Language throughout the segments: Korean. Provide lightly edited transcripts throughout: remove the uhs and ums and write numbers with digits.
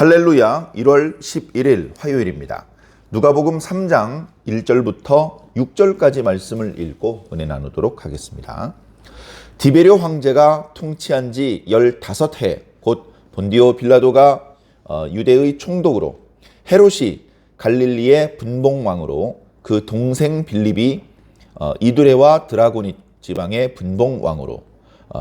할렐루야. 1월 11일 화요일입니다. 누가복음 3장 1절부터 6절까지 말씀을 읽고 은혜 나누도록 하겠습니다. 디베료 황제가 통치한 지 15해, 곧 본디오 빌라도가 유대의 총독으로, 헤롯이 갈릴리의 분봉왕으로, 그 동생 빌립이 이두레와 드라고니 지방의 분봉왕으로,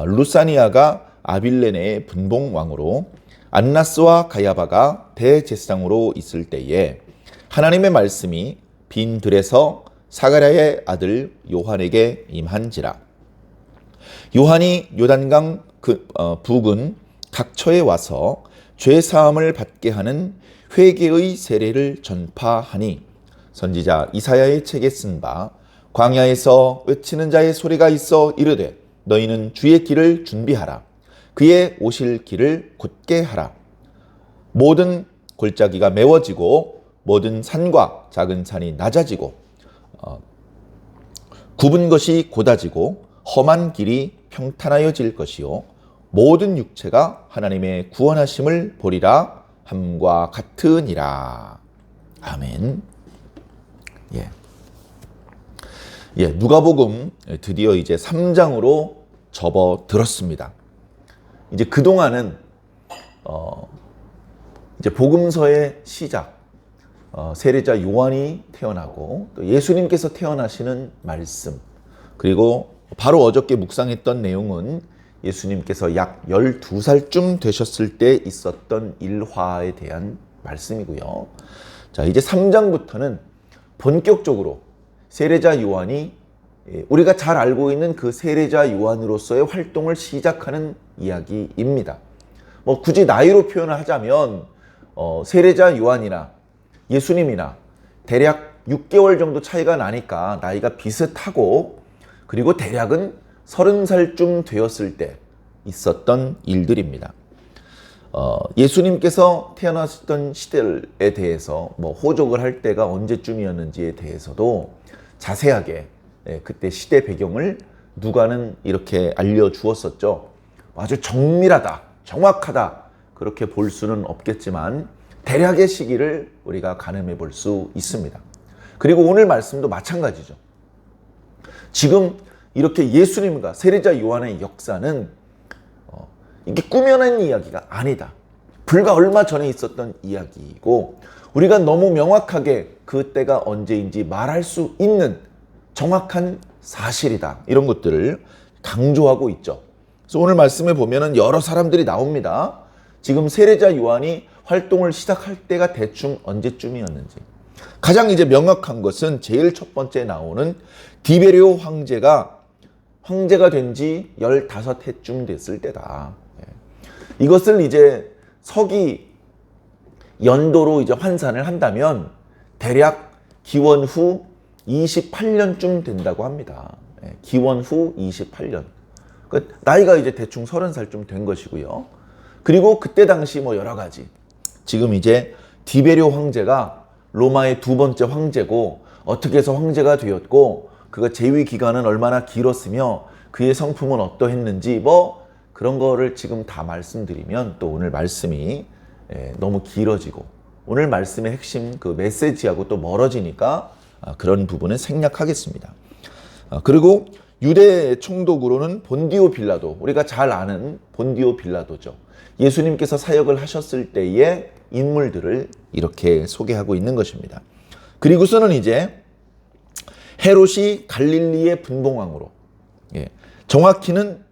루사니아가 아빌레네의 분봉왕으로, 안나스와 가야바가 대제사장으로 있을 때에 하나님의 말씀이 빈 들에서 사가랴의 아들 요한에게 임한지라. 요한이 요단강 북은 각처에 와서 죄사함을 받게 하는 회개의 세례를 전파하니, 선지자 이사야의 책에 쓴 바 광야에서 외치는 자의 소리가 있어 이르되 너희는 주의 길을 준비하라. 그의 오실 길을 곧게 하라. 모든 골짜기가 메워지고 모든 산과 작은 산이 낮아지고 굽은 것이 곧아지고 험한 길이 평탄하여질 것이요 모든 육체가 하나님의 구원하심을 보리라 함과 같으니라. 아멘. 누가복음 드디어 이제 3장으로 접어들었습니다. 이제 그동안은 이제 복음서의 시작, 세례자 요한이 태어나고 또 예수님께서 태어나시는 말씀, 그리고 바로 어저께 묵상했던 내용은 예수님께서 약 12살쯤 되셨을 때 있었던 일화에 대한 말씀이고요. 자, 이제 3장부터는 본격적으로 세례자 요한이 우리가 잘 알고 있는 그 세례자 요한으로서의 활동을 시작하는 이야기입니다. 굳이 나이로 표현을 하자면 세례자 요한이나 예수님이나 대략 6개월 정도 차이가 나니까 나이가 비슷하고, 그리고 대략은 30살쯤 되었을 때 있었던 일들입니다. 예수님께서 태어나셨던 시대에 대해서 호적을 할 때가 언제쯤이었는지에 대해서도 자세하게 그때 시대 배경을 누가는 이렇게 알려주었었죠. 아주 정밀하다, 정확하다 그렇게 볼 수는 없겠지만 대략의 시기를 우리가 가늠해 볼 수 있습니다. 그리고 오늘 말씀도 마찬가지죠. 지금 이렇게 예수님과 세례자 요한의 역사는 이게 꾸며낸 이야기가 아니다. 불과 얼마 전에 있었던 이야기이고, 우리가 너무 명확하게 그때가 언제인지 말할 수 있는 정확한 사실이다. 이런 것들을 강조하고 있죠. 그래서 오늘 말씀에 보면은 여러 사람들이 나옵니다. 지금 세례자 요한이 활동을 시작할 때가 대충 언제쯤이었는지. 가장 이제 명확한 것은 제일 첫 번째 나오는 디베료 황제가 된 지 15해쯤 됐을 때다. 이것을 이제 서기 연도로 이제 환산을 한다면 대략 기원 후 28년쯤 된다고 합니다. 기원 후 28년. 나이가 이제 대충 30살쯤 된 것이고요. 그리고 그때 당시 여러 가지. 지금 이제 디베료 황제가 로마의 두 번째 황제고, 어떻게 해서 황제가 되었고, 그가 재위 기간은 얼마나 길었으며, 그의 성품은 어떠했는지, 그런 거를 지금 다 말씀드리면 또 오늘 말씀이 너무 길어지고, 오늘 말씀의 핵심 그 메시지하고 또 멀어지니까 그런 부분은 생략하겠습니다. 그리고 유대 총독으로는 본디오 빌라도, 우리가 잘 아는 본디오 빌라도죠. 예수님께서 사역을 하셨을 때의 인물들을 이렇게 소개하고 있는 것입니다. 그리고서는 이제 헤롯이 갈릴리의 분봉왕으로, 정확히는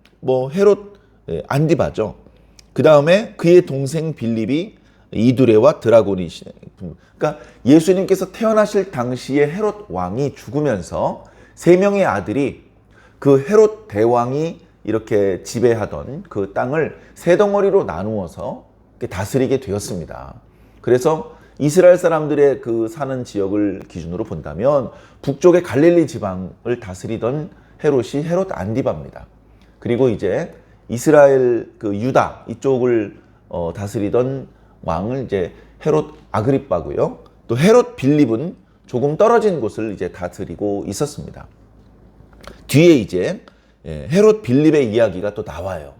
헤롯 안디바죠. 그 다음에 그의 동생 빌립이 이두레와 드라고니, 그러니까 예수님께서 태어나실 당시에 헤롯 왕이 죽으면서 3명의 아들이 그 헤롯 대왕이 이렇게 지배하던 그 땅을 3덩어리로 나누어서 다스리게 되었습니다. 그래서 이스라엘 사람들의 그 사는 지역을 기준으로 본다면 북쪽의 갈릴리 지방을 다스리던 헤롯이 헤롯 안디바입니다. 그리고 이제 이스라엘 그 유다 이쪽을 다스리던 왕을 이제 헤롯 아그리빠고요. 또 헤롯 빌립은 조금 떨어진 곳을 이제 다스리고 있었습니다. 뒤에 이제 헤롯 빌립의 이야기가 또 나와요.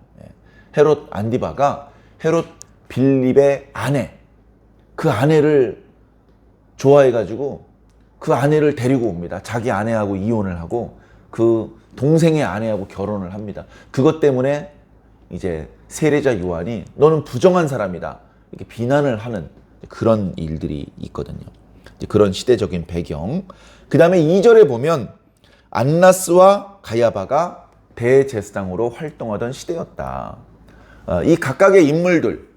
헤롯 안디바가 헤롯 빌립의 아내, 그 아내를 좋아해가지고 그 아내를 데리고 옵니다. 자기 아내하고 이혼을 하고 그 동생의 아내하고 결혼을 합니다. 그것 때문에 이제 세례자 요한이 너는 부정한 사람이다 이렇게 비난을 하는 그런 일들이 있거든요. 그런 시대적인 배경. 그 다음에 2절에 보면 안나스와 가야바가 대제사장으로 활동하던 시대였다. 이 각각의 인물들,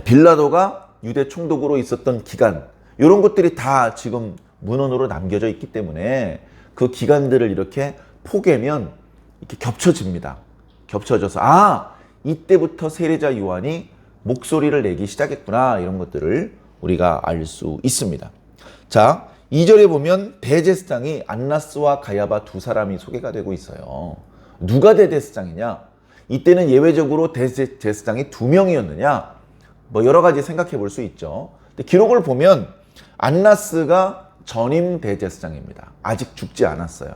빌라도가 유대 총독으로 있었던 기간, 이런 것들이 다 지금 문헌으로 남겨져 있기 때문에 그 기간들을 이렇게 포개면 이렇게 겹쳐집니다. 겹쳐져서 이때부터 세례자 요한이 목소리를 내기 시작했구나, 이런 것들을 우리가 알 수 있습니다. 자, 2절에 보면 대제사장이 안나스와 가야바 두 사람이 소개가 되고 있어요. 누가 대제사장이냐? 이때는 예외적으로 대제사장이 2명이었느냐? 뭐 여러 가지 생각해 볼 수 있죠. 근데 기록을 보면 안나스가 전임 대제사장입니다. 아직 죽지 않았어요.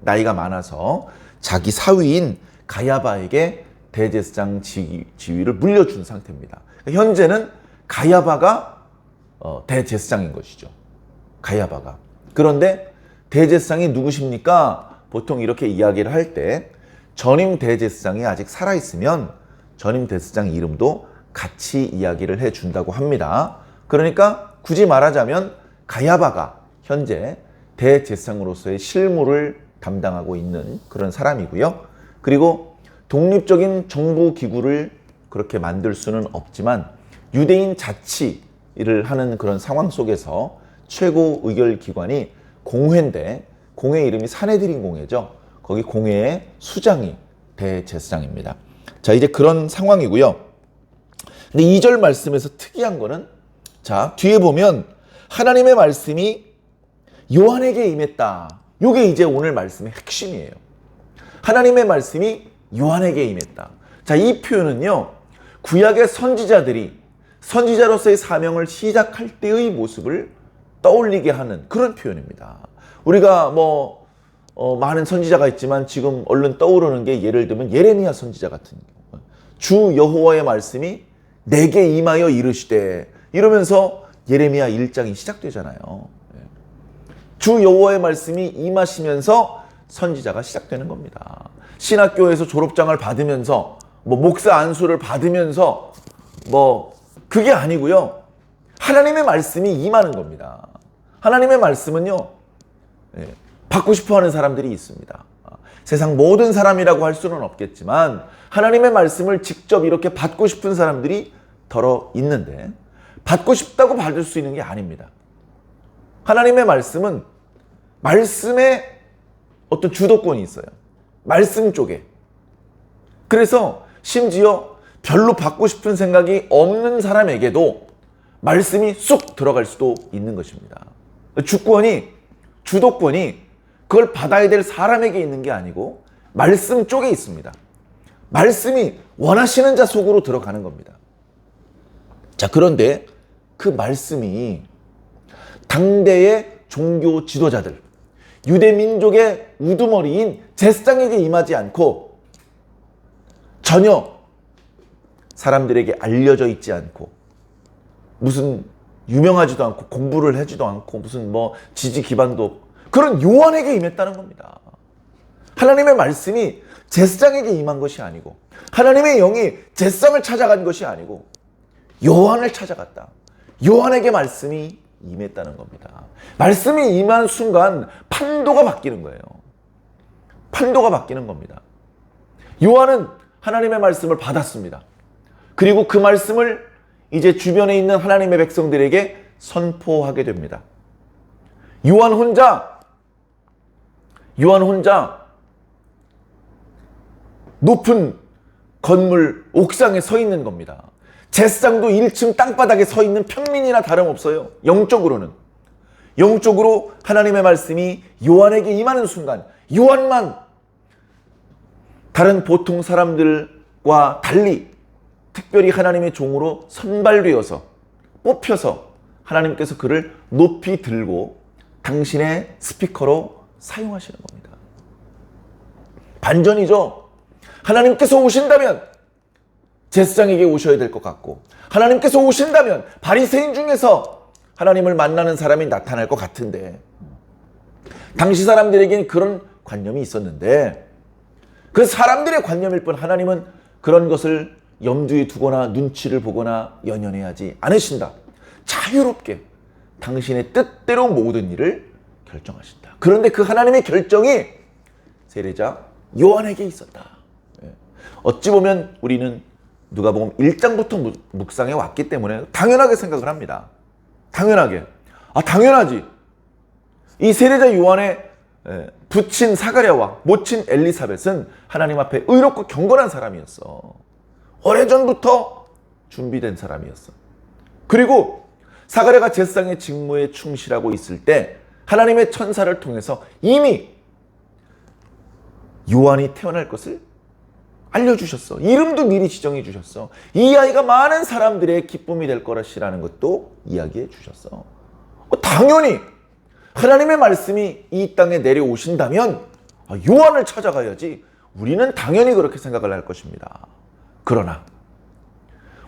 나이가 많아서 자기 사위인 가야바에게 대제사장 지위를 물려준 상태입니다. 현재는 가야바가 대제사장인 것이죠. 가야바가. 그런데 대제사장이 누구십니까? 보통 이렇게 이야기를 할 때 전임 대제사장이 아직 살아있으면 전임 대제사장 이름도 같이 이야기를 해준다고 합니다. 그러니까 굳이 말하자면 가야바가 현재 대제사장으로서의 실무를 담당하고 있는 그런 사람이고요. 그리고 독립적인 정부 기구를 그렇게 만들 수는 없지만 유대인 자치를 하는 그런 상황 속에서 최고 의결 기관이 공회인데, 공회 이름이 사내들인 공회죠. 거기 공회의 수장이 대제사장입니다. 자, 이제 그런 상황이고요. 근데 2절 말씀에서 특이한 거는, 자, 뒤에 보면 하나님의 말씀이 요한에게 임했다. 이게 이제 오늘 말씀의 핵심이에요. 하나님의 말씀이 요한에게 임했다. 자, 이 표현은요, 구약의 선지자들이 선지자로서의 사명을 시작할 때의 모습을 떠올리게 하는 그런 표현입니다. 우리가 많은 선지자가 있지만 지금 얼른 떠오르는 게, 예를 들면 예레미야 선지자 같은 경우, 주 여호와의 말씀이 내게 임하여 이르시되, 이러면서 예레미야 1장이 시작되잖아요. 주 여호와의 말씀이 임하시면서 선지자가 시작되는 겁니다. 신학교에서 졸업장을 받으면서 목사 안수를 받으면서 그게 아니고요. 하나님의 말씀이 임하는 겁니다. 하나님의 말씀은요, 받고 싶어하는 사람들이 있습니다. 세상 모든 사람이라고 할 수는 없겠지만 하나님의 말씀을 직접 이렇게 받고 싶은 사람들이 더러 있는데, 받고 싶다고 받을 수 있는 게 아닙니다. 하나님의 말씀은 말씀에 어떤 주도권이 있어요. 말씀 쪽에. 그래서 심지어 별로 받고 싶은 생각이 없는 사람에게도 말씀이 쑥 들어갈 수도 있는 것입니다. 주도권이 그걸 받아야 될 사람에게 있는 게 아니고 말씀 쪽에 있습니다. 말씀이 원하시는 자 속으로 들어가는 겁니다. 자, 그런데 그 말씀이 당대의 종교 지도자들, 유대 민족의 우두머리인 제사장에게 임하지 않고 전혀 사람들에게 알려져 있지 않고 무슨 유명하지도 않고 공부를 하지도 않고 무슨 지지 기반도 없고 그런 요한에게 임했다는 겁니다. 하나님의 말씀이 제사장에게 임한 것이 아니고 하나님의 영이 제사장을 찾아간 것이 아니고 요한을 찾아갔다. 요한에게 말씀이 임했다는 겁니다. 말씀이 임한 순간 판도가 바뀌는 거예요. 판도가 바뀌는 겁니다. 요한은 하나님의 말씀을 받았습니다. 그리고 그 말씀을 이제 주변에 있는 하나님의 백성들에게 선포하게 됩니다. 요한 혼자 높은 건물 옥상에 서 있는 겁니다. 제사장도 1층 땅바닥에 서 있는 평민이나 다름없어요. 영적으로 하나님의 말씀이 요한에게 임하는 순간 요한만 다른 보통 사람들과 달리 특별히 하나님의 종으로 선발되어서 뽑혀서 하나님께서 그를 높이 들고 당신의 스피커로 사용하시는 겁니다. 반전이죠. 하나님께서 오신다면 제사장에게 오셔야 될 것 같고, 하나님께서 오신다면 바리새인 중에서 하나님을 만나는 사람이 나타날 것 같은데, 당시 사람들에게는 그런 관념이 있었는데, 그 사람들의 관념일 뿐 하나님은 그런 것을 염두에 두거나 눈치를 보거나 연연해하지 않으신다. 자유롭게 당신의 뜻대로 모든 일을 결정하신다. 그런데 그 하나님의 결정이 세례자 요한에게 있었다. 어찌 보면 우리는 누가복음 1장부터 묵상해 왔기 때문에 당연하게 생각을 합니다. 당연하게. 당연하지. 이 세례자 요한의 부친 사가랴와 모친 엘리사벳은 하나님 앞에 의롭고 경건한 사람이었어. 오래전부터 준비된 사람이었어. 그리고 사가랴가 제사장의 직무에 충실하고 있을 때 하나님의 천사를 통해서 이미 요한이 태어날 것을 알려주셨어. 이름도 미리 지정해 주셨어. 이 아이가 많은 사람들의 기쁨이 될 것이라는 것도 이야기해 주셨어. 당연히 하나님의 말씀이 이 땅에 내려오신다면 요한을 찾아가야지. 우리는 당연히 그렇게 생각을 할 것입니다. 그러나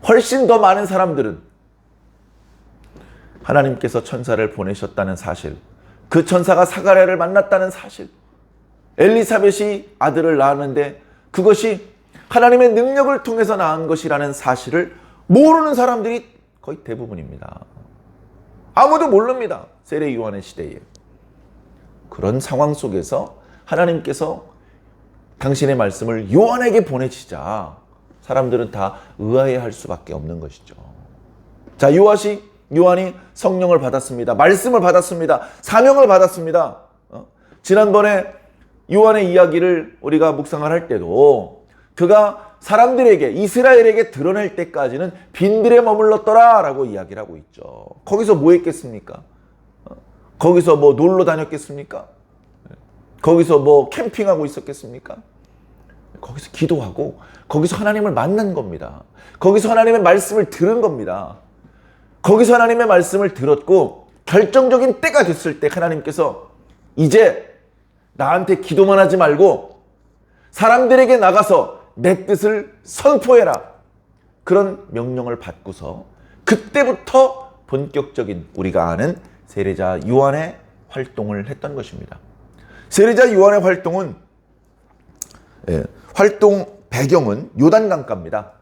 훨씬 더 많은 사람들은 하나님께서 천사를 보내셨다는 사실, 그 천사가 사가랴를 만났다는 사실, 엘리사벳이 아들을 낳았는데 그것이 하나님의 능력을 통해서 낳은 것이라는 사실을 모르는 사람들이 거의 대부분입니다. 아무도 모릅니다. 세례 요한의 시대에. 그런 상황 속에서 하나님께서 당신의 말씀을 요한에게 보내시자 사람들은 다 의아해할 수밖에 없는 것이죠. 자, 요한이 성령을 받았습니다. 말씀을 받았습니다. 사명을 받았습니다. 지난번에 요한의 이야기를 우리가 묵상을 할 때도 그가 사람들에게, 이스라엘에게 드러낼 때까지는 빈들에 머물렀더라 라고 이야기를 하고 있죠. 거기서 뭐 했겠습니까? 거기서 뭐 놀러 다녔겠습니까? 거기서 뭐 캠핑하고 있었겠습니까? 거기서 기도하고 거기서 하나님을 만난 겁니다. 거기서 하나님의 말씀을 들은 겁니다. 거기서 하나님의 말씀을 들었고 결정적인 때가 됐을 때 하나님께서 이제 나한테 기도만 하지 말고 사람들에게 나가서 내 뜻을 선포해라. 그런 명령을 받고서 그때부터 본격적인 우리가 아는 세례자 요한의 활동을 했던 것입니다. 세례자 요한의 활동은 활동 배경은 요단강가입니다.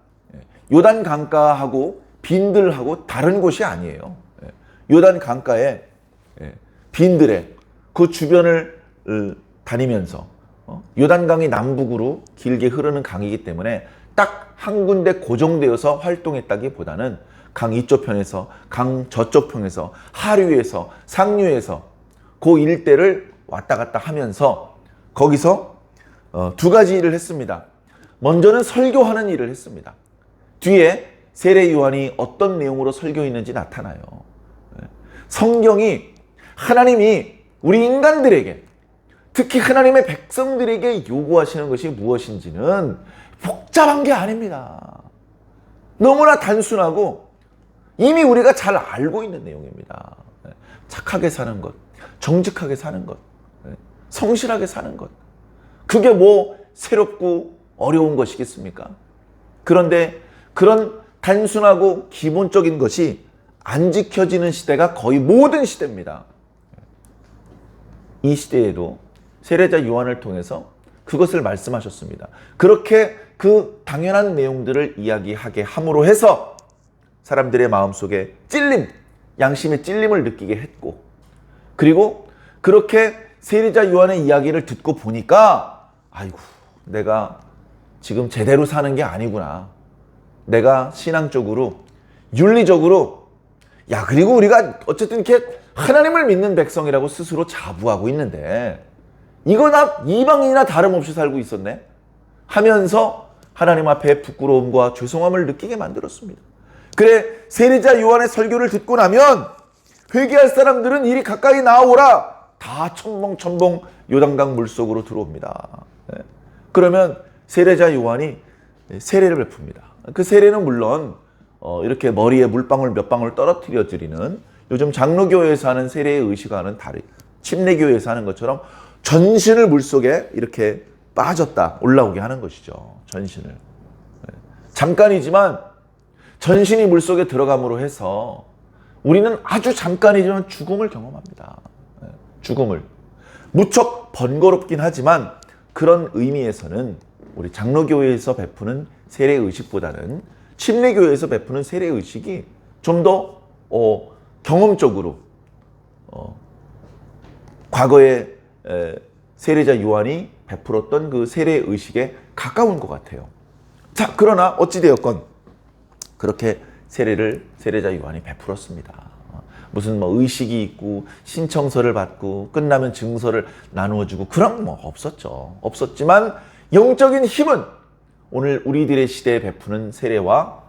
요단강가하고 빈들하고 다른 곳이 아니에요. 요단강가에 빈들에 그 주변을 다니면서 요단강이 남북으로 길게 흐르는 강이기 때문에 딱 한 군데 고정되어서 활동했다기보다는 강 이쪽 편에서 강 저쪽 편에서 하류에서 상류에서 그 일대를 왔다 갔다 하면서 거기서 두 가지 일을 했습니다. 먼저는 설교하는 일을 했습니다. 뒤에 세례 요한이 어떤 내용으로 설교했는지 나타나요. 성경이 하나님이 우리 인간들에게, 특히 하나님의 백성들에게 요구하시는 것이 무엇인지는 복잡한 게 아닙니다. 너무나 단순하고 이미 우리가 잘 알고 있는 내용입니다. 착하게 사는 것, 정직하게 사는 것, 성실하게 사는 것. 그게 뭐 새롭고 어려운 것이겠습니까? 그런데 그런 단순하고 기본적인 것이 안 지켜지는 시대가 거의 모든 시대입니다. 이 시대에도 세례자 요한을 통해서 그것을 말씀하셨습니다. 그렇게 그 당연한 내용들을 이야기하게 함으로 해서 사람들의 마음속에 찔림, 양심의 찔림을 느끼게 했고, 그리고 그렇게 세례자 요한의 이야기를 듣고 보니까 아이고, 내가 지금 제대로 사는 게 아니구나. 내가 신앙적으로, 윤리적으로, 그리고 우리가 어쨌든 이렇게 하나님을 믿는 백성이라고 스스로 자부하고 있는데 이거 나 이방인이나 다름없이 살고 있었네 하면서 하나님 앞에 부끄러움과 죄송함을 느끼게 만들었습니다. 그래, 세례자 요한의 설교를 듣고 나면 회개할 사람들은 이리 가까이 나오라. 다 첨벙첨벙 요단강 물속으로 들어옵니다. 그러면 세례자 요한이 세례를 베풉니다. 그 세례는 물론 이렇게 머리에 물방울 몇 방울 떨어뜨려 드리는, 요즘 장로교회에서 하는 세례의 의식과는 다르게 침례교회에서 하는 것처럼 전신을 물속에 이렇게 빠졌다 올라오게 하는 것이죠. 전신을. 잠깐이지만 전신이 물속에 들어감으로 해서 우리는 아주 잠깐이지만 죽음을 경험합니다. 죽음을. 무척 번거롭긴 하지만 그런 의미에서는 우리 장로교회에서 베푸는 세례의식보다는 침례교회에서 베푸는 세례의식이 좀 더 경험적으로 과거에 세례자 요한이 베풀었던 그 세례의식에 가까운 것 같아요. 자, 그러나 어찌되었건 그렇게 세례자 요한이 베풀었습니다. 무슨 뭐 의식이 있고 신청서를 받고 끝나면 증서를 나누어주고 그런 뭐 없었지만 영적인 힘은 오늘 우리들의 시대에 베푸는 세례와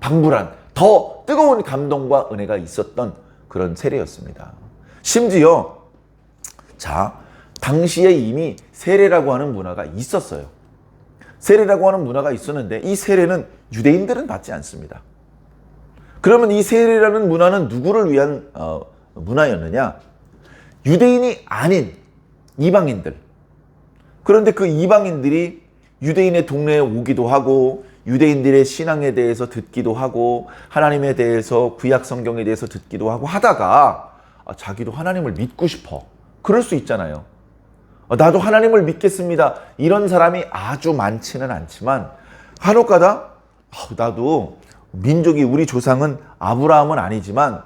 방불한 더 뜨거운 감동과 은혜가 있었던 그런 세례였습니다. 심지어 당시에 이미 세례라고 하는 문화가 있었어요. 세례라고 하는 문화가 있었는데 이 세례는 유대인들은 받지 않습니다. 그러면 이 세례라는 문화는 누구를 위한 문화였느냐? 유대인이 아닌 이방인들. 그런데 그 이방인들이 유대인의 동네에 오기도 하고 유대인들의 신앙에 대해서 듣기도 하고 하나님에 대해서 구약 성경에 대해서 듣기도 하고 하다가 자기도 하나님을 믿고 싶어. 그럴 수 있잖아요. 나도 하나님을 믿겠습니다. 이런 사람이 아주 많지는 않지만 간혹가다 나도 민족이 우리 조상은 아브라함은 아니지만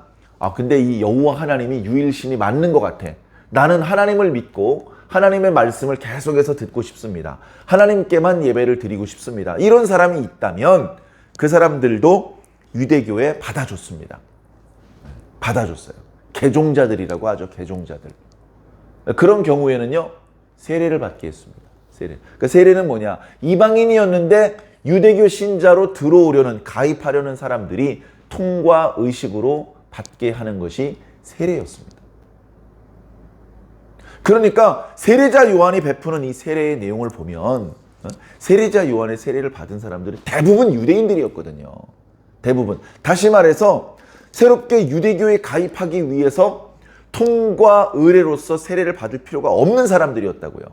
근데 이 여호와 하나님이 유일신이 맞는 것 같아. 나는 하나님을 믿고 하나님의 말씀을 계속해서 듣고 싶습니다. 하나님께만 예배를 드리고 싶습니다. 이런 사람이 있다면 그 사람들도 유대교에 받아줬습니다. 받아줬어요. 개종자들이라고 하죠. 개종자들. 그런 경우에는요. 세례를 받게 했습니다. 세례. 그러니까 세례는 뭐냐? 이방인이었는데 유대교 신자로 들어오려는 가입하려는 사람들이 통과 의식으로 받게 하는 것이 세례였습니다. 그러니까 세례자 요한이 베푸는 이 세례의 내용을 보면 세례자 요한의 세례를 받은 사람들은 대부분 유대인들이었거든요. 대부분. 다시 말해서 새롭게 유대교에 가입하기 위해서 통과 의례로서 세례를 받을 필요가 없는 사람들이었다고요.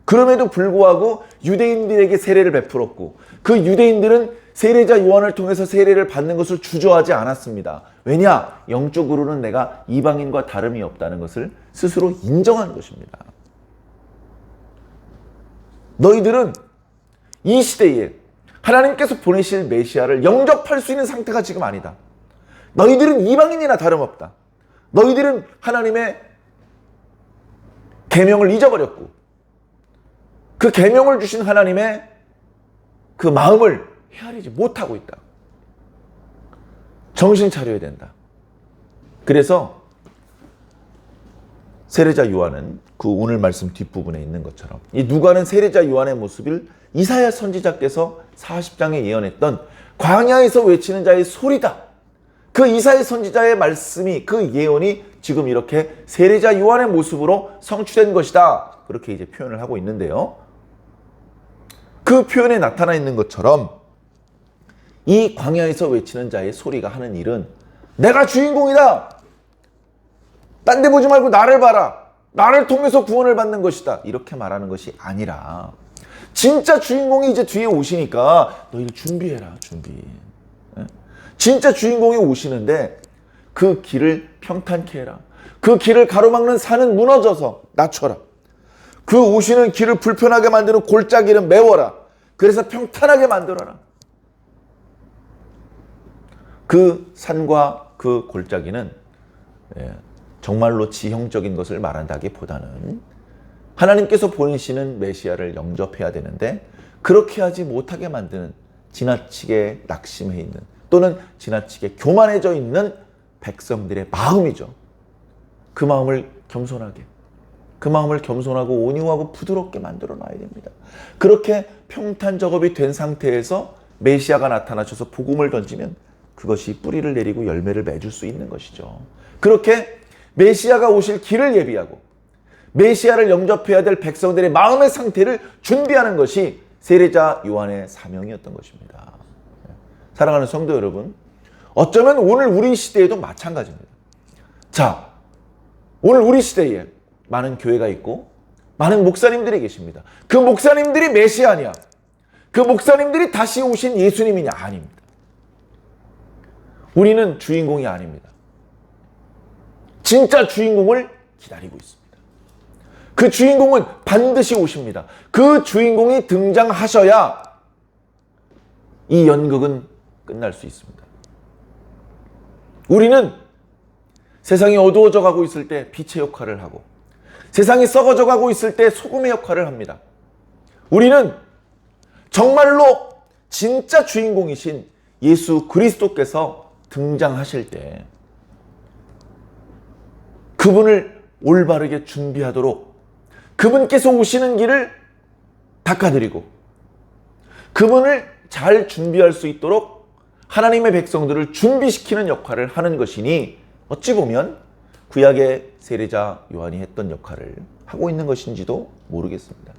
그럼에도 불구하고 유대인들에게 세례를 베풀었고 그 유대인들은 세례자 요한을 통해서 세례를 받는 것을 주저하지 않았습니다. 왜냐? 영적으로는 내가 이방인과 다름이 없다는 것을 스스로 인정한 것입니다. 너희들은 이 시대에 하나님께서 보내실 메시아를 영접할 수 있는 상태가 지금 아니다. 너희들은 이방인이나 다름없다. 너희들은 하나님의 계명을 잊어버렸고 그 계명을 주신 하나님의 그 마음을 헤아리지 못하고 있다. 정신 차려야 된다. 그래서 세례자 요한은 그 오늘 말씀 뒷부분에 있는 것처럼 이 누가는 세례자 요한의 모습을 이사야 선지자께서 40장에 예언했던 광야에서 외치는 자의 소리다. 그 이사야 선지자의 말씀이 그 예언이 지금 이렇게 세례자 요한의 모습으로 성취된 것이다. 그렇게 이제 표현을 하고 있는데요. 그 표현에 나타나 있는 것처럼 이 광야에서 외치는 자의 소리가 하는 일은 내가 주인공이다. 딴 데 보지 말고 나를 봐라. 나를 통해서 구원을 받는 것이다. 이렇게 말하는 것이 아니라 진짜 주인공이 이제 뒤에 오시니까 너희들 준비해라. 준비. 진짜 주인공이 오시는데 그 길을 평탄케 해라. 그 길을 가로막는 산은 무너져서 낮춰라. 그 오시는 길을 불편하게 만드는 골짜기는 메워라. 그래서 평탄하게 만들어라. 그 산과 그 골짜기는 정말로 지형적인 것을 말한다기보다는 하나님께서 보내시는 메시아를 영접해야 되는데 그렇게 하지 못하게 만드는 지나치게 낙심해 있는 또는 지나치게 교만해져 있는 백성들의 마음이죠. 그 마음을 겸손하게, 그 마음을 겸손하고 온유하고 부드럽게 만들어 놔야 됩니다. 그렇게 평탄 작업이 된 상태에서 메시아가 나타나셔서 복음을 던지면 그것이 뿌리를 내리고 열매를 맺을 수 있는 것이죠. 그렇게 메시아가 오실 길을 예비하고 메시아를 영접해야 될 백성들의 마음의 상태를 준비하는 것이 세례자 요한의 사명이었던 것입니다. 사랑하는 성도 여러분, 어쩌면 오늘 우리 시대에도 마찬가지입니다. 자, 오늘 우리 시대에 많은 교회가 있고 많은 목사님들이 계십니다. 그 목사님들이 메시아 아니야. 그 목사님들이 다시 오신 예수님이냐? 아닙니다. 우리는 주인공이 아닙니다. 진짜 주인공을 기다리고 있습니다. 그 주인공은 반드시 오십니다. 그 주인공이 등장하셔야 이 연극은 끝날 수 있습니다. 우리는 세상이 어두워져 가고 있을 때 빛의 역할을 하고, 세상이 썩어져 가고 있을 때 소금의 역할을 합니다. 우리는 정말로 진짜 주인공이신 예수 그리스도께서 등장하실 때 그분을 올바르게 준비하도록, 그분께서 오시는 길을 닦아드리고 그분을 잘 준비할 수 있도록 하나님의 백성들을 준비시키는 역할을 하는 것이니, 어찌 보면 구약의 세례자 요한이 했던 역할을 하고 있는 것인지도 모르겠습니다.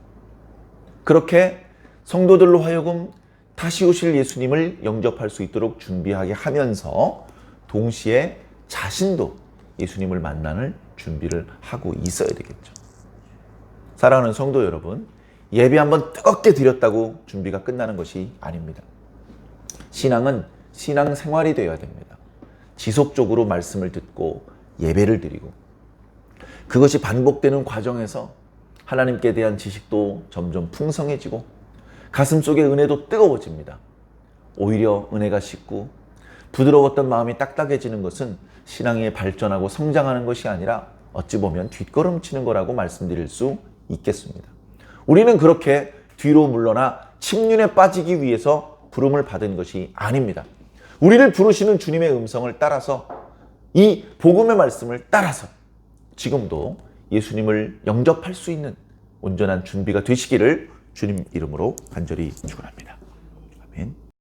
그렇게 성도들로 하여금 다시 오실 예수님을 영접할 수 있도록 준비하게 하면서 동시에 자신도 예수님을 만나는 준비를 하고 있어야 되겠죠. 사랑하는 성도 여러분, 예배 한번 뜨겁게 드렸다고 준비가 끝나는 것이 아닙니다. 신앙은 신앙 생활이 되어야 됩니다. 지속적으로 말씀을 듣고 예배를 드리고, 그것이 반복되는 과정에서 하나님께 대한 지식도 점점 풍성해지고 가슴속의 은혜도 뜨거워집니다. 오히려 은혜가 식고 부드러웠던 마음이 딱딱해지는 것은 신앙이 발전하고 성장하는 것이 아니라 어찌 보면 뒷걸음치는 거라고 말씀드릴 수 있겠습니다. 우리는 그렇게 뒤로 물러나 침륜에 빠지기 위해서 부름을 받은 것이 아닙니다. 우리를 부르시는 주님의 음성을 따라서, 이 복음의 말씀을 따라서 지금도 예수님을 영접할 수 있는 온전한 준비가 되시기를 주님 이름으로 간절히 축원합니다.